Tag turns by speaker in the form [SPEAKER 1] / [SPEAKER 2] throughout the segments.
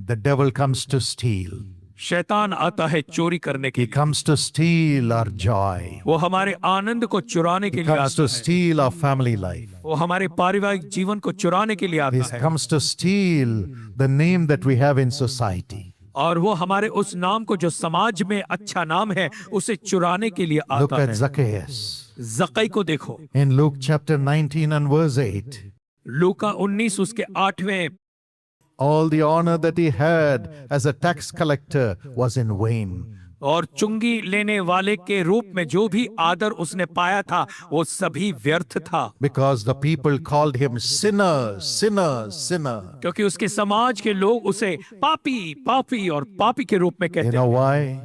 [SPEAKER 1] The devil comes to steal.
[SPEAKER 2] शैतान आता है चोरी करने के
[SPEAKER 1] He
[SPEAKER 2] लिए,
[SPEAKER 1] comes to steal our joy.
[SPEAKER 2] वो हमारे आनंद को चुराने के
[SPEAKER 1] He
[SPEAKER 2] लिए
[SPEAKER 1] comes
[SPEAKER 2] आता
[SPEAKER 1] to
[SPEAKER 2] है,
[SPEAKER 1] steal our family life.
[SPEAKER 2] वो हमारे पारिवारिक जीवन को चुराने के लिए
[SPEAKER 1] He
[SPEAKER 2] आता है,
[SPEAKER 1] comes to steal the name that we have in society.
[SPEAKER 2] और वो हमारे उस नाम को जो समाज में अच्छा नाम है उसे चुराने के लिए
[SPEAKER 1] Look
[SPEAKER 2] आता
[SPEAKER 1] at
[SPEAKER 2] है।
[SPEAKER 1] Zacchaeus.
[SPEAKER 2] जक्कई को देखो,
[SPEAKER 1] In Luke chapter 19 and verse 8,
[SPEAKER 2] लूका 19 उसके 8वें,
[SPEAKER 1] all the honor that he had as a tax collector was in vain.
[SPEAKER 2] और चुंगी लेने वाले के रूप में जो भी आदर उसने पाया था वो सभी व्यर्थ था,
[SPEAKER 1] Because the people called him sinner, sinner, sinner.
[SPEAKER 2] क्योंकि उसके समाज के लोग उसे पापी पापी और पापी के रूप में
[SPEAKER 1] You
[SPEAKER 2] कहते
[SPEAKER 1] know
[SPEAKER 2] थे।
[SPEAKER 1] why?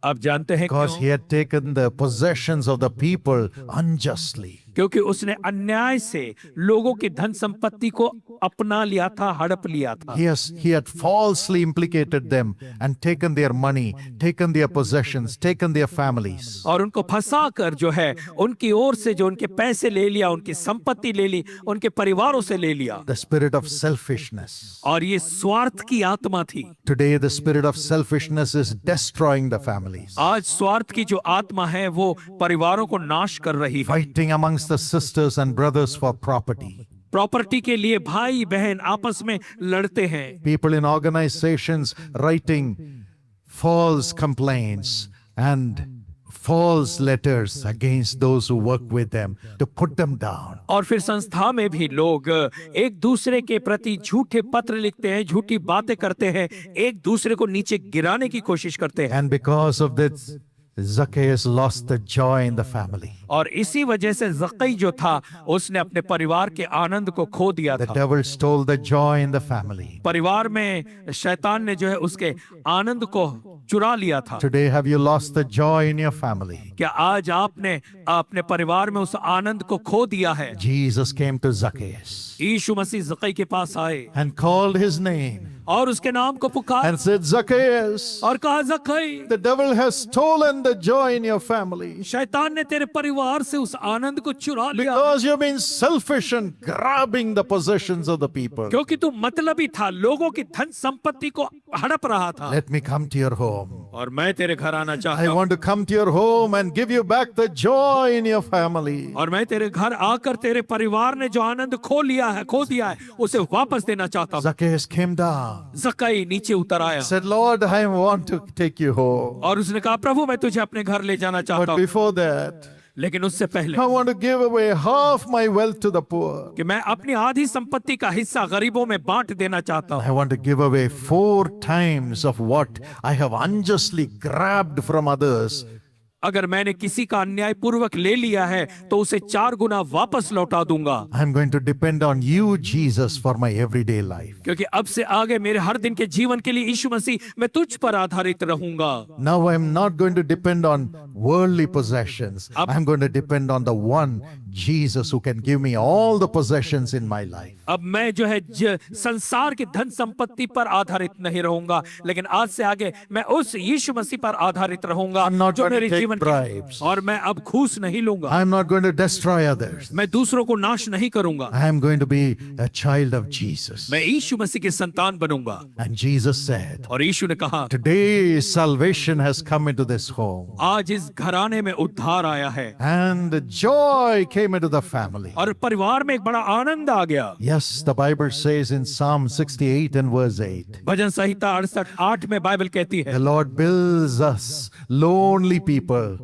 [SPEAKER 2] आप जानते हैं
[SPEAKER 1] Because he
[SPEAKER 2] क्यों?
[SPEAKER 1] had taken the possessions of the people unjustly.
[SPEAKER 2] क्योंकि उसने अन्याय से लोगों की धन संपत्ति को अपना लिया था, हड़प लिया था।
[SPEAKER 1] He had falsely implicated them and taken their money, taken their possessions, taken their families.
[SPEAKER 2] और उनको फंसा कर जो है उनकी ओर से जो उनके पैसे ले लिया, उनकी संपत्ति ले ली, उनके परिवारों से ले लिया।
[SPEAKER 1] The spirit of selfishness.
[SPEAKER 2] और ये स्वार्थ की आत्मा थी।
[SPEAKER 1] Today the spirit of selfishness is destroying the families.
[SPEAKER 2] आज स्वार्थ की जो आत्मा है वो परिवारों को नाश कर रही है।
[SPEAKER 1] Fighting amongst the sisters and brothers for property.
[SPEAKER 2] Property के लिए भाई बहन आपस में लड़ते हैं।
[SPEAKER 1] People in organizations writing false complaints and false letters against those who work with them to put them down.
[SPEAKER 2] और फिर संस्था में भी लोग एक दूसरे के प्रति झूठे पत्र लिखते हैं, झूठी बातें करते हैं, एक दूसरे को नीचे गिराने की कोशिश करते हैं।
[SPEAKER 1] And because of this, Zacchaeus lost the joy in the family.
[SPEAKER 2] और इसी वजह से जक्कई जो था उसने अपने परिवार के आनंद को खो दिया
[SPEAKER 1] The
[SPEAKER 2] था।
[SPEAKER 1] devil stole the joy in the family.
[SPEAKER 2] परिवार में शैतान ने जो है उसके आनंद को चुरा लिया था।
[SPEAKER 1] Today, have you lost the joy in your family?
[SPEAKER 2] क्या आज आपने अपने परिवार में उस आनंद को खो दिया है?
[SPEAKER 1] Jesus came to Zacchaeus
[SPEAKER 2] यीशु मसीह जक्कई के पास आए
[SPEAKER 1] and called his name
[SPEAKER 2] और उसके नाम को पुकार
[SPEAKER 1] and said, Zacchaeus,
[SPEAKER 2] और कहा, जक्कई,
[SPEAKER 1] the devil has stolen the joy in your family
[SPEAKER 2] शैतान ने तेरे परिवार से उस आनंद को चुरा लिया,
[SPEAKER 1] because you've been selfish and grabbing the possessions of the people.
[SPEAKER 2] क्योंकि तू मतलबी था, लोगों की धन संपत्ति को हड़प रहा था।
[SPEAKER 1] Let me come to your home.
[SPEAKER 2] और मैं तेरे घर आना
[SPEAKER 1] I
[SPEAKER 2] चाहता हूँ,
[SPEAKER 1] want to come to your home and give you back the joy in your family.
[SPEAKER 2] और मैं तेरे घर आकर तेरे परिवार ने जो आनंद खो दिया है उसे वापस देना चाहता हूँ।
[SPEAKER 1] Zacchaeus came down,
[SPEAKER 2] जक्कई नीचे उतर आया
[SPEAKER 1] said, Lord, I want to take you home.
[SPEAKER 2] और उसने कहा, प्रभु मैं तुझे अपने घर ले जाना चाहता
[SPEAKER 1] But
[SPEAKER 2] हूँ,
[SPEAKER 1] before that,
[SPEAKER 2] लेकिन उससे पहले
[SPEAKER 1] I want to give away half my wealth to the poor.
[SPEAKER 2] कि मैं अपनी आधी संपत्ति का हिस्सा गरीबों में बांट देना चाहता हूँ।
[SPEAKER 1] I want to give away 4 times of what I have unjustly grabbed from others.
[SPEAKER 2] अगर मैंने किसी का अन्याय पूर्वक ले लिया है तो उसे 4 गुना वापस लौटा दूंगा,
[SPEAKER 1] I'm going to depend on you, Jesus, for my everyday life.
[SPEAKER 2] क्योंकि अब से आगे मेरे हर दिन के जीवन के लिए यीशु मसीह मैं तुझ पर आधारित रहूंगा।
[SPEAKER 1] Now I'm not going to depend on worldly possessions. I'm going to depend on the one, Jesus, who can give me all the possessions in my life.
[SPEAKER 2] अब मैं जो है संसार की धन संपत्ति पर आधारित नहीं रहूंगा, लेकिन आज से आगे मैं उस यीशु मसीह पर आधारित रहूंगा
[SPEAKER 1] I'm not
[SPEAKER 2] जो
[SPEAKER 1] going to
[SPEAKER 2] मेरे
[SPEAKER 1] take
[SPEAKER 2] जीवन
[SPEAKER 1] bribes.
[SPEAKER 2] और मैं अब घूस नहीं लूंगा,
[SPEAKER 1] I'm not going to destroy others.
[SPEAKER 2] मैं दूसरों को नाश नहीं करूंगा,
[SPEAKER 1] I'm going to be a child of Jesus.
[SPEAKER 2] मैं यीशु मसीह की संतान बनूंगा।
[SPEAKER 1] And Jesus said,
[SPEAKER 2] और यीशु ने कहा,
[SPEAKER 1] today salvation has come into this home.
[SPEAKER 2] आज इस घराने में उद्धार आया है
[SPEAKER 1] And joy came into the family.
[SPEAKER 2] और परिवार में एक बड़ा आनंद आ गया।
[SPEAKER 1] Yes, the Bible says in Psalm 68 and verse 8,
[SPEAKER 2] भजन संहिता 68 में बाइबल कहती है,
[SPEAKER 1] the Lord builds us, lonely people,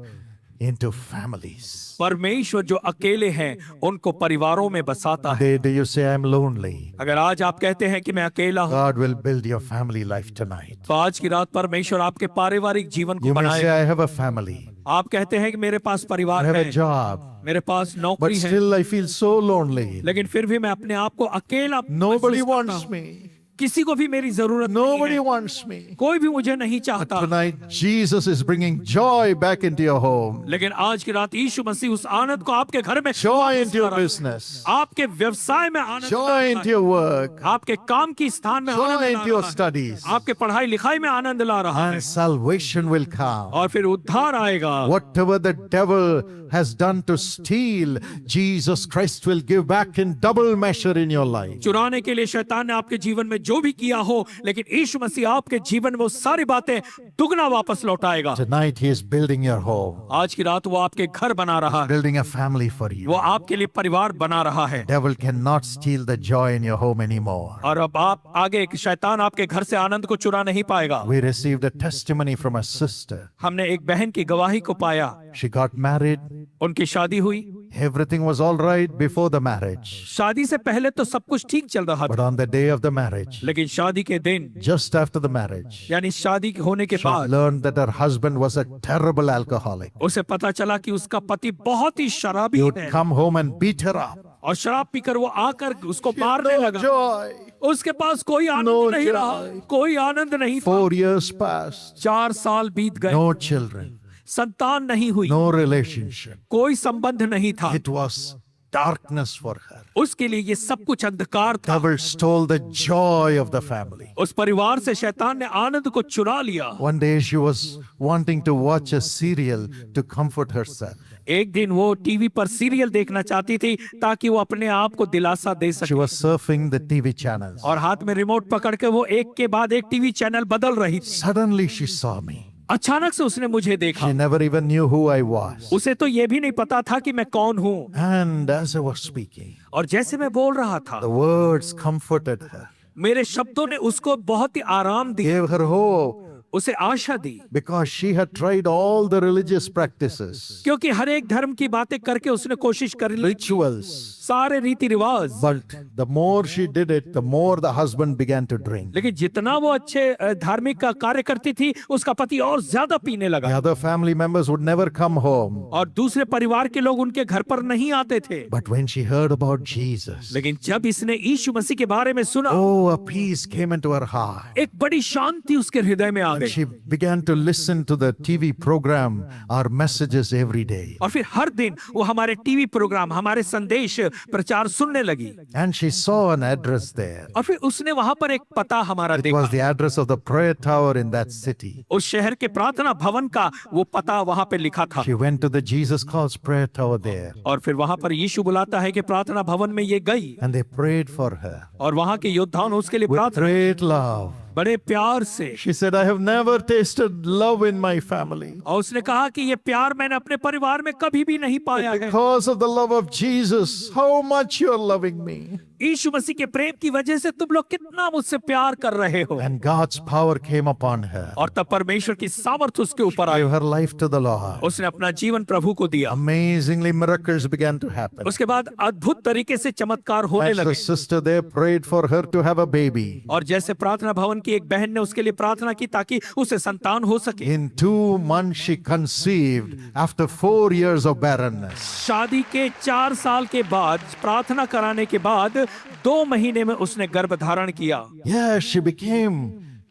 [SPEAKER 1] into families.
[SPEAKER 2] परमेश्वर जो अकेले हैं उनको परिवारों में बसाता है।
[SPEAKER 1] Do you say I'm lonely?
[SPEAKER 2] अगर आज आप कहते हैं कि मैं अकेला हूँ,
[SPEAKER 1] God will build your family life tonight.
[SPEAKER 2] तो आज की रात परमेश्वर आपके पारिवारिक जीवन को
[SPEAKER 1] You may say
[SPEAKER 2] बनाए।
[SPEAKER 1] I have a family,
[SPEAKER 2] आप कहते हैं कि मेरे पास
[SPEAKER 1] I
[SPEAKER 2] परिवार
[SPEAKER 1] have a
[SPEAKER 2] है,
[SPEAKER 1] job,
[SPEAKER 2] मेरे पास
[SPEAKER 1] but
[SPEAKER 2] नौकरी है,
[SPEAKER 1] still I feel so lonely.
[SPEAKER 2] लेकिन फिर भी मैं अपने आप को अकेला
[SPEAKER 1] Nobody
[SPEAKER 2] महसूस करता
[SPEAKER 1] wants
[SPEAKER 2] हूँ।
[SPEAKER 1] me.
[SPEAKER 2] किसी को भी मेरी जरूरत नहीं
[SPEAKER 1] Nobody
[SPEAKER 2] है,
[SPEAKER 1] wants me.
[SPEAKER 2] कोई भी मुझे नहीं चाहता।
[SPEAKER 1] Tonight, Jesus is bringing joy back into your home,
[SPEAKER 2] लेकिन आज की रात यीशु मसीह उस आनंद को आपके घर में
[SPEAKER 1] joy
[SPEAKER 2] वापस
[SPEAKER 1] into your
[SPEAKER 2] ला रहा है।
[SPEAKER 1] business,
[SPEAKER 2] आपके व्यवसाय में आनंद ला
[SPEAKER 1] joy
[SPEAKER 2] रहा
[SPEAKER 1] into
[SPEAKER 2] है।
[SPEAKER 1] your work,
[SPEAKER 2] आपके काम की स्थान में
[SPEAKER 1] joy
[SPEAKER 2] Anand La
[SPEAKER 1] into your
[SPEAKER 2] रहा है।
[SPEAKER 1] studies,
[SPEAKER 2] आपके पढ़ाई लिखाई में आनंद ला रहा है
[SPEAKER 1] and salvation will come.
[SPEAKER 2] और फिर उद्धार आएगा।
[SPEAKER 1] Whatever the devil has done to steal, Jesus Christ will give back in double measure in your life.
[SPEAKER 2] चुराने के लिए शैतान ने आपके जीवन में जो भी किया हो, लेकिन यीशु मसीह आपके जीवन में वो सारी बातें दुगना वापस लौटाएगा।
[SPEAKER 1] Tonight He is building your home,
[SPEAKER 2] आज की रात वो आपके घर बना रहा है,
[SPEAKER 1] building a family for you.
[SPEAKER 2] वो आपके लिए परिवार बना रहा है।
[SPEAKER 1] Devil cannot steal the joy in your home anymore.
[SPEAKER 2] और अब आप आगे, शैतान आपके घर से आनंद को चुरा नहीं पाएगा।
[SPEAKER 1] We received a testimony from a sister.
[SPEAKER 2] हमने एक बहन की गवाही को पाया।
[SPEAKER 1] She got married.
[SPEAKER 2] उनकी शादी हुई।
[SPEAKER 1] Everything was all right before the marriage.
[SPEAKER 2] शादी से पहले तो सब कुछ ठीक चल रहा
[SPEAKER 1] But
[SPEAKER 2] था,
[SPEAKER 1] on the day of the marriage,
[SPEAKER 2] लेकिन शादी के दिन,
[SPEAKER 1] just after the marriage,
[SPEAKER 2] यानी शादी होने के
[SPEAKER 1] she
[SPEAKER 2] बाद,
[SPEAKER 1] learned that her husband was a terrible alcoholic.
[SPEAKER 2] उसे पता चला कि उसका पति बहुत ही शराबी
[SPEAKER 1] He would
[SPEAKER 2] है
[SPEAKER 1] come home and beat her up.
[SPEAKER 2] और शराब पीकर वो आकर उसको मारने
[SPEAKER 1] No
[SPEAKER 2] लगा।
[SPEAKER 1] joy.
[SPEAKER 2] उसके पास कोई आनंद
[SPEAKER 1] No
[SPEAKER 2] नहीं
[SPEAKER 1] joy.
[SPEAKER 2] रहा, कोई आनंद नहीं था।
[SPEAKER 1] 4 years passed.
[SPEAKER 2] 4 साल बीत गए,
[SPEAKER 1] No children.
[SPEAKER 2] संतान नहीं हुई,
[SPEAKER 1] No relationship.
[SPEAKER 2] कोई संबंध नहीं था।
[SPEAKER 1] It was darkness for her.
[SPEAKER 2] उसके लिए ये सब कुछ अंधकार था।
[SPEAKER 1] Devil stole the joy of the family.
[SPEAKER 2] उस परिवार से शैतान ने आनंद को चुरा लिया।
[SPEAKER 1] One day she was wanting to watch a serial to comfort herself.
[SPEAKER 2] एक दिन वो टीवी पर सीरियल देखना चाहती थी ताकि वो अपने आप को दिलासा दे
[SPEAKER 1] She
[SPEAKER 2] सके,
[SPEAKER 1] was surfing the TV channels.
[SPEAKER 2] और हाथ में रिमोट पकड़ के वो एक के बाद एक टीवी चैनल बदल रही थी।
[SPEAKER 1] Suddenly she saw me.
[SPEAKER 2] अचानक से उसने मुझे देखा।
[SPEAKER 1] She never even knew who I was.
[SPEAKER 2] उसे तो ये भी नहीं पता था कि मैं कौन हूँ।
[SPEAKER 1] And as I was speaking,
[SPEAKER 2] और जैसे मैं बोल रहा था,
[SPEAKER 1] the words comforted her,
[SPEAKER 2] मेरे शब्दों ने उसको बहुत ही आराम दिया,
[SPEAKER 1] gave her hope,
[SPEAKER 2] उसे आशा दी,
[SPEAKER 1] because she had tried all the religious practices,
[SPEAKER 2] क्योंकि हर एक धर्म की बातें करके उसने कोशिश कर ली,
[SPEAKER 1] rituals.
[SPEAKER 2] सारे रीति रिवाज।
[SPEAKER 1] But the more she did it, the more the husband began to drink.
[SPEAKER 2] लेकिन जितना वो अच्छे धार्मिक का कार्य करती थी, उसका पति और ज्यादा पीने
[SPEAKER 1] The
[SPEAKER 2] लगा,
[SPEAKER 1] other family members would never come home.
[SPEAKER 2] और दूसरे परिवार के लोग उनके घर पर नहीं आते थे।
[SPEAKER 1] But when she heard about Jesus,
[SPEAKER 2] लेकिन जब इसने यीशु मसीह के बारे में सुना,
[SPEAKER 1] oh, a peace came into her heart.
[SPEAKER 2] एक बड़ी शांति उसके हृदय में आ
[SPEAKER 1] And
[SPEAKER 2] गई,
[SPEAKER 1] she began to listen to the TV program, our messages every day.
[SPEAKER 2] और फिर हर दिन वो हमारे टीवी प्रोग्राम, हमारे संदेश प्रचार सुनने लगी।
[SPEAKER 1] And she saw an address there.
[SPEAKER 2] और फिर उसने वहां पर एक पता हमारा
[SPEAKER 1] It
[SPEAKER 2] देखा,
[SPEAKER 1] was the address of the prayer tower in that city.
[SPEAKER 2] उस शहर के प्रार्थना भवन का वो पता वहां पे लिखा था।
[SPEAKER 1] She went to the Jesus Calls prayer tower there,
[SPEAKER 2] और फिर वहां पर यीशु बुलाता है कि प्रार्थना भवन में ये गई,
[SPEAKER 1] and they prayed for her
[SPEAKER 2] और वहां के योद्धाओं ने उसके लिए
[SPEAKER 1] with
[SPEAKER 2] प्रार्थना,
[SPEAKER 1] great love.
[SPEAKER 2] बड़े प्यार से।
[SPEAKER 1] She said, I have never tasted love in my family.
[SPEAKER 2] और उसने कहा कि ये प्यार मैंने अपने परिवार में कभी भी नहीं पाया है।
[SPEAKER 1] Because of the love of Jesus, how much you're loving me.
[SPEAKER 2] यीशु मसीह के प्रेम की वजह से तुम लोग कितना मुझसे प्यार कर रहे हो।
[SPEAKER 1] And God's power came upon her.
[SPEAKER 2] और तब परमेश्वर की सामर्थ उसके ऊपर आई,
[SPEAKER 1] Gave her life to the Lord.
[SPEAKER 2] उसने अपना जीवन प्रभु को दिया।
[SPEAKER 1] Amazingly, miracles began to happen.
[SPEAKER 2] उसके बाद अद्भुत तरीके से चमत्कार होने
[SPEAKER 1] As the
[SPEAKER 2] लगे,
[SPEAKER 1] sister there prayed for her to have a baby.
[SPEAKER 2] और जैसे प्रार्थना भवन की एक बहन ने उसके लिए प्रार्थना की ताकि उसे संतान हो सके,
[SPEAKER 1] In 2 months, she conceived after 4 years of barrenness.
[SPEAKER 2] शादी के 4 साल के बाद, प्रार्थना कराने के बाद 2 महीने में उसने गर्भ धारण किया।
[SPEAKER 1] Yes, she became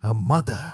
[SPEAKER 1] a mother.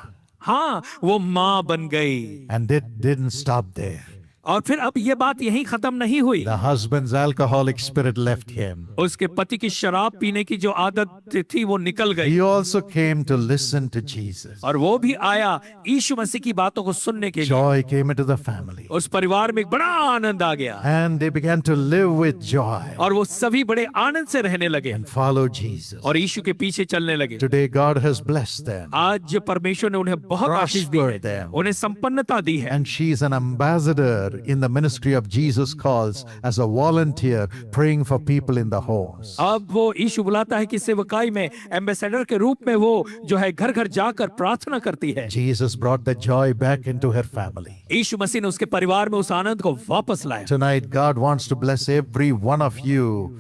[SPEAKER 2] हाँ, वो माँ बन गई।
[SPEAKER 1] And it didn't stop there.
[SPEAKER 2] और फिर अब ये बात यहीं खत्म नहीं हुई।
[SPEAKER 1] The husband's alcoholic spirit left him.
[SPEAKER 2] उसके पति की शराब पीने की जो आदत थी वो निकल गई,
[SPEAKER 1] He also came to listen to Jesus.
[SPEAKER 2] और वो भी आया यीशु मसीह की बातों को सुनने के लिए।
[SPEAKER 1] Joy came into the family.
[SPEAKER 2] उस परिवार में एक बड़ा आनंद आ गया,
[SPEAKER 1] And they began to live with joy
[SPEAKER 2] और वो सभी बड़े आनंद से रहने लगे
[SPEAKER 1] and follow Jesus.
[SPEAKER 2] और यीशु के पीछे चलने लगे।
[SPEAKER 1] Today, God has blessed them.
[SPEAKER 2] आज परमेश्वर ने उन्हें बहुत आशीष दी
[SPEAKER 1] Prospered
[SPEAKER 2] है,
[SPEAKER 1] them.
[SPEAKER 2] उन्हें संपन्नता दी है,
[SPEAKER 1] And she is an ambassador in the ministry of Jesus Calls as a volunteer praying for people in the homes.
[SPEAKER 2] अब वो यीशु बुलाता है कि सेवकाई में एम्बेसडर के रूप में वो जो है घर घर जाकर प्रार्थना करती है।
[SPEAKER 1] Jesus brought the joy back into her family.
[SPEAKER 2] यीशु मसीह ने उसके परिवार में उस आनंद को वापस लाया।
[SPEAKER 1] Tonight, God wants to bless every one of you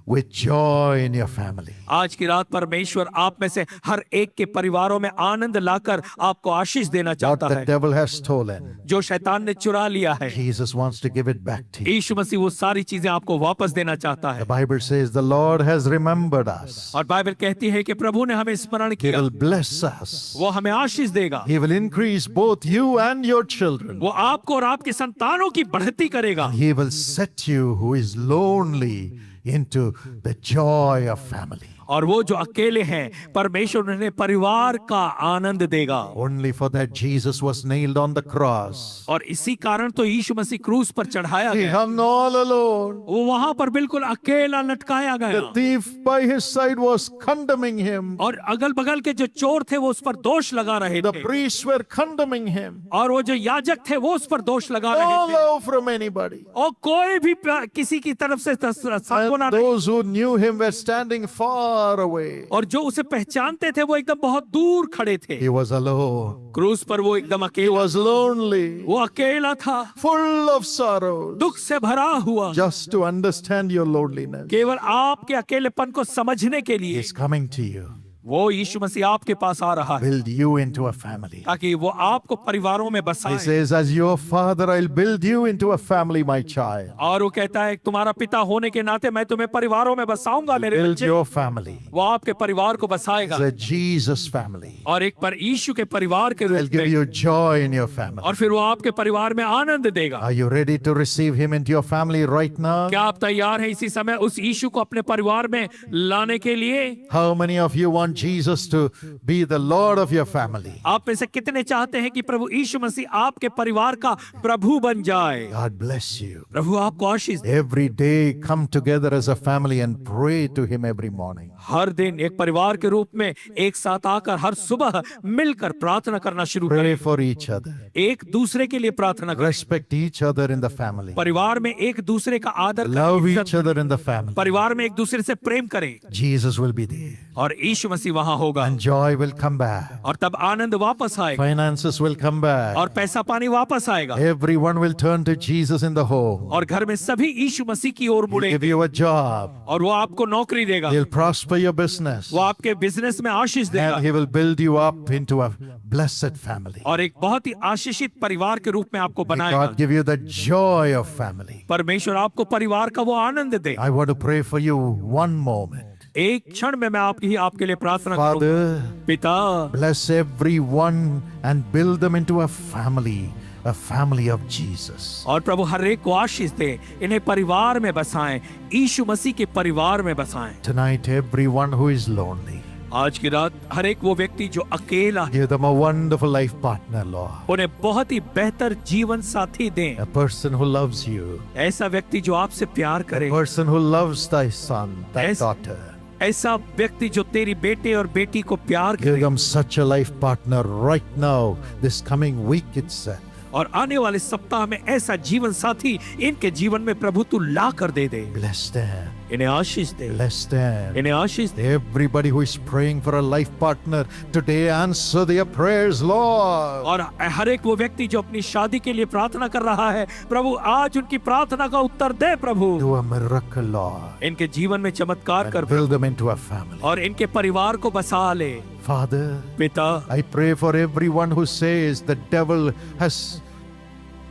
[SPEAKER 1] with joy in your family.
[SPEAKER 2] आज की रात परमेश्वर आप में से हर एक के परिवारों में आनंद लाकर आपको आशीष देना
[SPEAKER 1] What
[SPEAKER 2] चाहता
[SPEAKER 1] the
[SPEAKER 2] है।
[SPEAKER 1] devil has stolen,
[SPEAKER 2] जो शैतान ने चुरा लिया है,
[SPEAKER 1] Jesus wants to give it back to you.
[SPEAKER 2] यीशु मसीह वो सारी चीजें आपको वापस देना चाहता
[SPEAKER 1] The
[SPEAKER 2] है।
[SPEAKER 1] Bible says the Lord has remembered us.
[SPEAKER 2] और बाइबल कहती है कि प्रभु ने हमें स्मरण
[SPEAKER 1] He
[SPEAKER 2] किया,
[SPEAKER 1] will bless us.
[SPEAKER 2] वो हमें आशीष देगा,
[SPEAKER 1] He will increase both you and your children.
[SPEAKER 2] वो आपको और आपकी संतानों की बढ़ती करेगा,
[SPEAKER 1] He will set you who is lonely into the joy of family.
[SPEAKER 2] और वो जो अकेले हैं परमेश्वर उन्हें परिवार का आनंद देगा।
[SPEAKER 1] Only for that Jesus was nailed on the cross.
[SPEAKER 2] और इसी कारण तो यीशु मसीह क्रूस पर चढ़ाया
[SPEAKER 1] He
[SPEAKER 2] गया।
[SPEAKER 1] hung all alone.
[SPEAKER 2] वो वहां पर बिल्कुल अकेला लटकाया गया।
[SPEAKER 1] The thief by his side was condemning him.
[SPEAKER 2] और अगल बगल के जो चोर थे वो उस पर दोष लगा रहे
[SPEAKER 1] The
[SPEAKER 2] थे,
[SPEAKER 1] priests were condemning him.
[SPEAKER 2] और वो जो याजक थे वो उस पर दोष लगा
[SPEAKER 1] No
[SPEAKER 2] रहे थे,
[SPEAKER 1] love from anybody.
[SPEAKER 2] और कोई भी किसी की तरफ से सांत्वना
[SPEAKER 1] And
[SPEAKER 2] नहीं।
[SPEAKER 1] those who knew him were standing far away.
[SPEAKER 2] और जो उसे पहचानते थे वो एकदम बहुत दूर खड़े थे।
[SPEAKER 1] He was alone.
[SPEAKER 2] क्रूस पर वो एकदम
[SPEAKER 1] He
[SPEAKER 2] अकेला,
[SPEAKER 1] was lonely,
[SPEAKER 2] वो अकेला था,
[SPEAKER 1] full of sorrows.
[SPEAKER 2] दुख से भरा हुआ,
[SPEAKER 1] Just to understand your loneliness,
[SPEAKER 2] केवल आपके अकेलेपन को समझने के लिए
[SPEAKER 1] He's coming to you.
[SPEAKER 2] वो यीशु मसीह आपके पास आ रहा है,
[SPEAKER 1] Build you into a family.
[SPEAKER 2] ताकि वो आपको परिवारों में
[SPEAKER 1] He
[SPEAKER 2] बसाए।
[SPEAKER 1] says, as your father, I'll build you into a family, my child.
[SPEAKER 2] और वो कहता है तुम्हारा पिता होने के नाते मैं तुम्हें परिवारों में बसाऊंगा मेरे
[SPEAKER 1] Build
[SPEAKER 2] बच्चे।
[SPEAKER 1] your family.
[SPEAKER 2] वो आपके परिवार को बसाएगा,
[SPEAKER 1] It's a Jesus family.
[SPEAKER 2] और एक पर यीशु के परिवार के
[SPEAKER 1] I'll
[SPEAKER 2] रूप
[SPEAKER 1] give
[SPEAKER 2] में,
[SPEAKER 1] you joy in your family.
[SPEAKER 2] और फिर वो आपके परिवार में आनंद देगा।
[SPEAKER 1] Are you ready to receive him into your family right now?
[SPEAKER 2] क्या आप तैयार हैं इसी समय उस यीशु को अपने परिवार में लाने के लिए?
[SPEAKER 1] How many of you want Jesus to be the Lord of your family?
[SPEAKER 2] आप में से कितने चाहते हैं कि प्रभु यीशु मसीह आपके परिवार का प्रभु बन जाए?
[SPEAKER 1] God bless you.
[SPEAKER 2] प्रभु आपको आशीष दे।
[SPEAKER 1] Every day come together as a family and pray to him every morning.
[SPEAKER 2] हर दिन एक परिवार के रूप में एक साथ आकर हर सुबह मिलकर प्रार्थना करना शुरू करें।
[SPEAKER 1] Pray for each other.
[SPEAKER 2] एक दूसरे के लिए प्रार्थना करें।
[SPEAKER 1] Respect each other in the family.
[SPEAKER 2] परिवार में एक दूसरे का आदर करें,
[SPEAKER 1] Love
[SPEAKER 2] इज्जत
[SPEAKER 1] each other in the family.
[SPEAKER 2] परिवार में एक दूसरे से प्रेम करें,
[SPEAKER 1] Jesus will be there.
[SPEAKER 2] और यीशु मसीह वहां होगा,
[SPEAKER 1] And joy will come back.
[SPEAKER 2] और तब आनंद वापस आएगा,
[SPEAKER 1] Finances will come back.
[SPEAKER 2] और पैसा पानी वापस आएगा,
[SPEAKER 1] Everyone will turn to Jesus in the home.
[SPEAKER 2] और घर में सभी यीशु मसीह की ओर
[SPEAKER 1] He'll
[SPEAKER 2] मुड़े,
[SPEAKER 1] give you a job.
[SPEAKER 2] और वो आपको नौकरी देगा,
[SPEAKER 1] He'll prosper your business.
[SPEAKER 2] वो आपके बिजनेस में आशीष देगा,
[SPEAKER 1] And he will build you up into a blessed family.
[SPEAKER 2] और एक बहुत ही आशीषित परिवार के रूप में आपको
[SPEAKER 1] May
[SPEAKER 2] बनाएगा।
[SPEAKER 1] God give you the joy of family.
[SPEAKER 2] परमेश्वर आपको परिवार का वो आनंद दे।
[SPEAKER 1] I want to pray for you one moment.
[SPEAKER 2] एक क्षण में मैं आपके लिए प्रार्थना करूंगा।
[SPEAKER 1] Father,
[SPEAKER 2] पिता,
[SPEAKER 1] bless everyone and build them into a family of Jesus.
[SPEAKER 2] और प्रभु हर एक को आशीष दे, इन्हें परिवार में बसाएं, यीशु मसीह के परिवार में बसाएं।
[SPEAKER 1] Tonight, everyone who is lonely,
[SPEAKER 2] आज की रात हर एक वो व्यक्ति जो अकेला है,
[SPEAKER 1] give them a wonderful life partner, Lord.
[SPEAKER 2] उन्हें बहुत ही बेहतर जीवन साथी दें।
[SPEAKER 1] A person who loves you,
[SPEAKER 2] ऐसा व्यक्ति जो आपसे प्यार
[SPEAKER 1] a
[SPEAKER 2] करे,
[SPEAKER 1] person who loves thy son, thy
[SPEAKER 2] Yes.
[SPEAKER 1] daughter.
[SPEAKER 2] ऐसा व्यक्ति जो तेरी बेटे और बेटी को प्यार
[SPEAKER 1] Give
[SPEAKER 2] करे,
[SPEAKER 1] them such a life partner right now, this coming week itself.
[SPEAKER 2] और आने वाले सप्ताह में ऐसा जीवन साथी इनके जीवन में प्रभु तू ला कर दे दे।
[SPEAKER 1] Bless them.
[SPEAKER 2] इन्हें आशीष दे,
[SPEAKER 1] Bless them.
[SPEAKER 2] इन्हें आशीष दे।
[SPEAKER 1] Everybody who is praying for a life partner today, answer their prayers, Lord.
[SPEAKER 2] और हर एक वो व्यक्ति जो अपनी शादी के लिए प्रार्थना कर रहा है, प्रभु आज उनकी प्रार्थना का उत्तर दे प्रभु।
[SPEAKER 1] Do a miracle, Lord.
[SPEAKER 2] इनके जीवन में चमत्कार कर
[SPEAKER 1] And build them into a family.
[SPEAKER 2] और इनके परिवार को बसा ले।
[SPEAKER 1] Father,
[SPEAKER 2] पिता,
[SPEAKER 1] I pray for everyone who says the devil has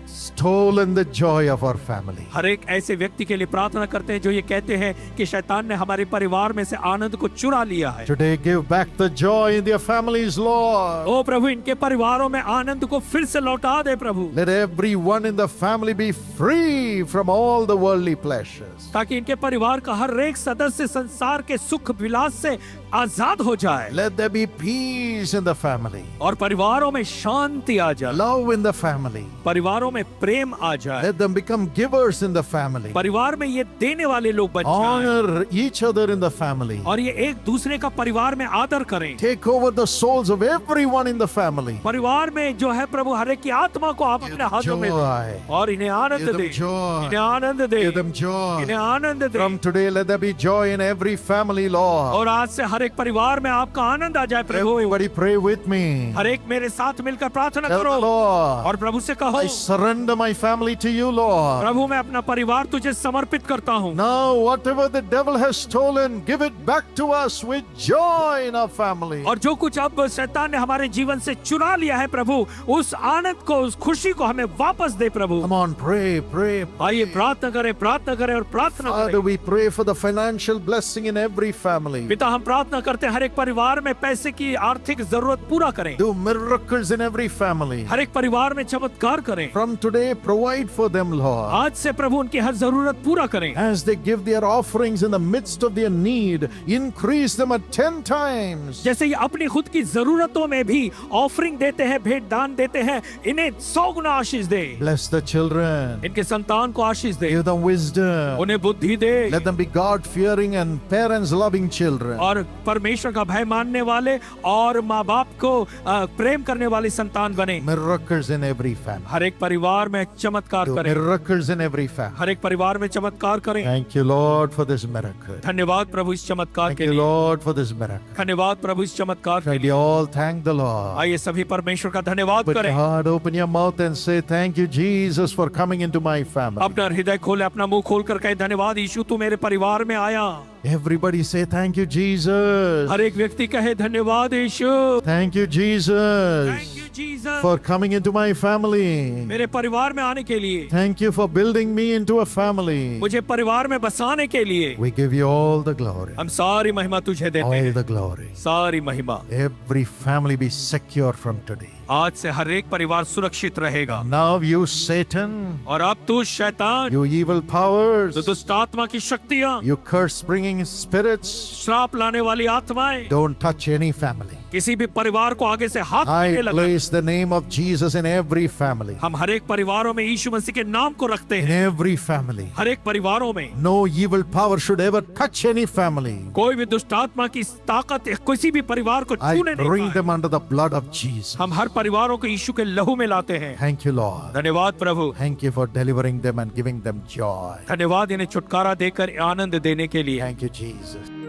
[SPEAKER 1] stolen the joy of our family.
[SPEAKER 2] हर एक ऐसे व्यक्ति के लिए प्रार्थना करते हैं जो ये कहते हैं कि शैतान ने हमारे परिवार में से आनंद को चुरा लिया है।
[SPEAKER 1] Today, give back the joy in their families, Lord.
[SPEAKER 2] ओ प्रभु, इनके परिवारों में आनंद को फिर से लौटा दे प्रभु,
[SPEAKER 1] Let everyone in the family be free from all the worldly pleasures.
[SPEAKER 2] ताकि इनके परिवार का हर एक सदस्य संसार के सुख विलास से आजाद हो जाए,
[SPEAKER 1] Let there be peace in the family,
[SPEAKER 2] और परिवारों में शांति आ जाए,
[SPEAKER 1] love in the family.
[SPEAKER 2] परिवारों में प्रेम आ जाए,
[SPEAKER 1] Let them become givers in the family.
[SPEAKER 2] परिवार में ये देने वाले लोग बन जाएं,
[SPEAKER 1] Honor each other in the family.
[SPEAKER 2] और ये एक दूसरे का परिवार में आदर करें।
[SPEAKER 1] Take over the souls of everyone in the family.
[SPEAKER 2] परिवार में जो है प्रभु हर एक की आत्मा को आप अपने हाथों में
[SPEAKER 1] Joy.
[SPEAKER 2] दे, और इन्हें आनंद
[SPEAKER 1] Give
[SPEAKER 2] दे,
[SPEAKER 1] them joy.
[SPEAKER 2] इन्हें आनंद दे,
[SPEAKER 1] Give them joy.
[SPEAKER 2] इन्हें आनंद दे।
[SPEAKER 1] From today, let there be joy in every family, Lord.
[SPEAKER 2] और आज से हर एक परिवार में आपका आनंद आ जाए प्रभु।
[SPEAKER 1] Everybody pray with me.
[SPEAKER 2] हर एक मेरे साथ मिलकर प्रार्थना
[SPEAKER 1] Tell the
[SPEAKER 2] करो,
[SPEAKER 1] Lord,
[SPEAKER 2] और प्रभु से कहो,
[SPEAKER 1] I surrender my family to you, Lord.
[SPEAKER 2] प्रभु मैं अपना परिवार तुझे समर्पित करता हूँ।
[SPEAKER 1] Now, whatever the devil has stolen, give it back to us with joy in our family.
[SPEAKER 2] और जो कुछ अब शैतान ने हमारे जीवन से चुरा लिया है प्रभु, उस आनंद को, उस खुशी को हमें वापस दे प्रभु।
[SPEAKER 1] Come on, pray, pray.
[SPEAKER 2] आइए प्रार्थना करें, प्रार्थना करें और प्रार्थना
[SPEAKER 1] Father,
[SPEAKER 2] करें।
[SPEAKER 1] we pray for the financial blessing in every family.
[SPEAKER 2] पिता, हम प्रार्थना करते हैं हर एक परिवार में पैसे की आर्थिक जरूरत पूरा करें,
[SPEAKER 1] Do miracles in every family.
[SPEAKER 2] हर एक परिवार में चमत्कार करें,
[SPEAKER 1] From from today, provide for them, Lord.
[SPEAKER 2] आज से प्रभु उनकी हर जरूरत पूरा करें।
[SPEAKER 1] As they give their offerings in the midst of their need, increase them at 10 times.
[SPEAKER 2] जैसे ये अपनी खुद की जरूरतों में भी ऑफरिंग देते हैं, भेंट दान देते हैं, इन्हें 100 गुना आशीष दे।
[SPEAKER 1] Bless the children.
[SPEAKER 2] इनके संतान को आशीष दे,
[SPEAKER 1] Give them wisdom.
[SPEAKER 2] उन्हें बुद्धि दे,
[SPEAKER 1] Let them be God-fearing and parents-loving children.
[SPEAKER 2] और परमेश्वर का भय मानने वाले और माँ बाप को प्रेम करने वाले संतान बने।
[SPEAKER 1] Miracles in every family.
[SPEAKER 2] हर एक परिवार में चमत्कार
[SPEAKER 1] Do
[SPEAKER 2] करें,
[SPEAKER 1] miracles in every family.
[SPEAKER 2] हर एक परिवार में चमत्कार करें।
[SPEAKER 1] Thank you, Lord, for this miracle.
[SPEAKER 2] धन्यवाद प्रभु इस चमत्कार
[SPEAKER 1] Thank
[SPEAKER 2] के
[SPEAKER 1] you,
[SPEAKER 2] लिए,
[SPEAKER 1] Lord, for this miracle.
[SPEAKER 2] धन्यवाद प्रभु इस चमत्कार के
[SPEAKER 1] Shall
[SPEAKER 2] लिए।
[SPEAKER 1] we all thank the Lord?
[SPEAKER 2] आइए सभी परमेश्वर का धन्यवाद
[SPEAKER 1] Open your
[SPEAKER 2] करें।
[SPEAKER 1] heart, open your mouth and say, thank you, Jesus, for coming into my family.
[SPEAKER 2] अपना हृदय खोले, अपना मुंह खोल कर कहे, धन्यवाद यीशु तू मेरे परिवार में आया।
[SPEAKER 1] Everybody say, thank you, Jesus.
[SPEAKER 2] हर एक व्यक्ति कहे, धन्यवाद यीशु,
[SPEAKER 1] Thank you,
[SPEAKER 2] thank
[SPEAKER 1] Jesus,
[SPEAKER 2] you Jesus,
[SPEAKER 1] for coming into my family.
[SPEAKER 2] मेरे परिवार में आने के लिए,
[SPEAKER 1] Thank you for building me into a family.
[SPEAKER 2] मुझे परिवार में बसाने के लिए।
[SPEAKER 1] We give you all the glory.
[SPEAKER 2] हम सारी महिमा तुझे देते
[SPEAKER 1] All
[SPEAKER 2] हैं,
[SPEAKER 1] the glory.
[SPEAKER 2] सारी महिमा।
[SPEAKER 1] Every family be secure from today.
[SPEAKER 2] आज से हर एक परिवार सुरक्षित रहेगा।
[SPEAKER 1] Now you Satan,
[SPEAKER 2] और अब तू शैतान,
[SPEAKER 1] you evil powers,
[SPEAKER 2] तो दुष्ट आत्मा की शक्तियां,
[SPEAKER 1] you curse bringing spirits,
[SPEAKER 2] श्राप लाने वाली आत्माएं,
[SPEAKER 1] don't touch any family.
[SPEAKER 2] किसी भी परिवार को आगे से हाथ
[SPEAKER 1] I
[SPEAKER 2] नहीं लगा।
[SPEAKER 1] place the name of Jesus in every family.
[SPEAKER 2] हम हर एक परिवारों में यीशु मसीह के नाम को रखते
[SPEAKER 1] In
[SPEAKER 2] हैं।
[SPEAKER 1] every family.
[SPEAKER 2] हर एक परिवारों में
[SPEAKER 1] No evil power should ever touch any family.
[SPEAKER 2] कोई भी दुष्ट आत्मा की ताकत किसी भी परिवार को
[SPEAKER 1] I
[SPEAKER 2] छूने नहीं
[SPEAKER 1] bring
[SPEAKER 2] पाए।
[SPEAKER 1] them under the blood of Jesus.
[SPEAKER 2] हम हर परिवारों को यीशु के लहू में लाते हैं।
[SPEAKER 1] Thank you, Lord.
[SPEAKER 2] धन्यवाद प्रभु,
[SPEAKER 1] Thank you for delivering them and giving them joy.
[SPEAKER 2] धन्यवाद इन्हें छुटकारा देकर आनंद देने के लिए।
[SPEAKER 1] Thank you, Jesus.